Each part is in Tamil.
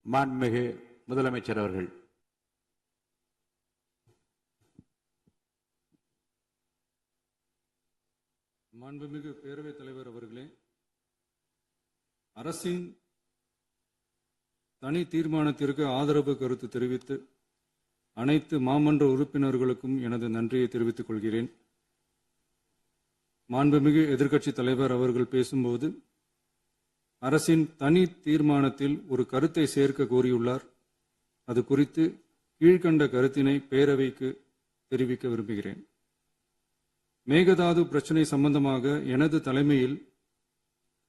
மாண்புமிகு முதலமைச்சர் அவர்கள். மாண்புமிகு பேரவைத் தலைவர் அவர்களே, அரசின் தனி தீர்மானத்திற்கு ஆதரவு கருத்து தெரிவித்து அனைத்து மாமன்ற உறுப்பினர்களுக்கும் எனது நன்றியை தெரிவித்துக் கொள்கிறேன். மாண்புமிகு எதிர்க்கட்சித் தலைவர் அவர்கள் பேசும்போது அரசின் தனி தீர்மானத்தில் ஒரு கருத்தை சேர்க்க கோரியுள்ளார். அது குறித்து கீழ்கண்ட கருத்தினை பேரவைக்கு தெரிவிக்க விரும்புகிறேன். மேகதாது பிரச்சினை சம்பந்தமாக எனது தலைமையில்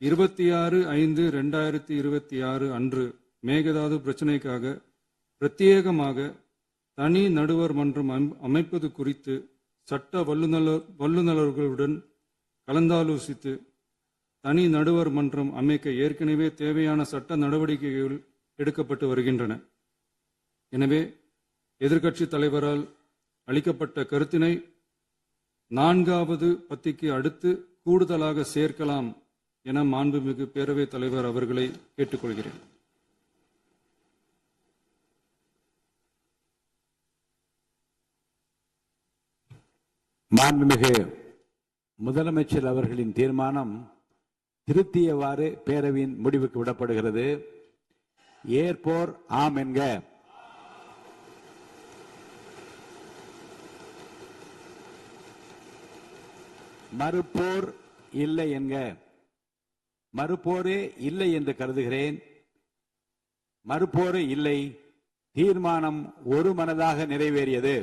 26/5/2026 அன்று மேகதாது பிரச்சினைக்காக பிரத்யேகமாக தனி நடுவர் மன்றம் அமைப்பது குறித்து சட்ட வல்லுநர்களுடன் கலந்தாலோசித்து தனி நடுவர் மன்றம் அமைக்க ஏற்கனவே தேவையான சட்ட நடவடிக்கைகள் எடுக்கப்பட்டு வருகின்றன. எனவே எதிர்க்கட்சி தலைவரால் அளிக்கப்பட்ட கருத்தினை 4வது பத்திக்கு அடுத்து கூடுதலாக சேர்க்கலாம் என மாண்புமிகு பேரவைத் தலைவர் அவர்களை கேட்டுக்கொள்கிறேன். மாண்புமிகு முதலமைச்சர் அவர்களின் தீர்மானம் திருத்தியவாறு பேரவையின் முடிவுக்கு விடப்படுகிறது. ஏற்போர் ஆம் என்க. மறுப்போர் இல்லை என்க. மறுப்போரே இல்லை என்று கருதுகிறேன். மறுப்போரே இல்லை. தீர்மானம் ஒருமனதாக நிறைவேறியது.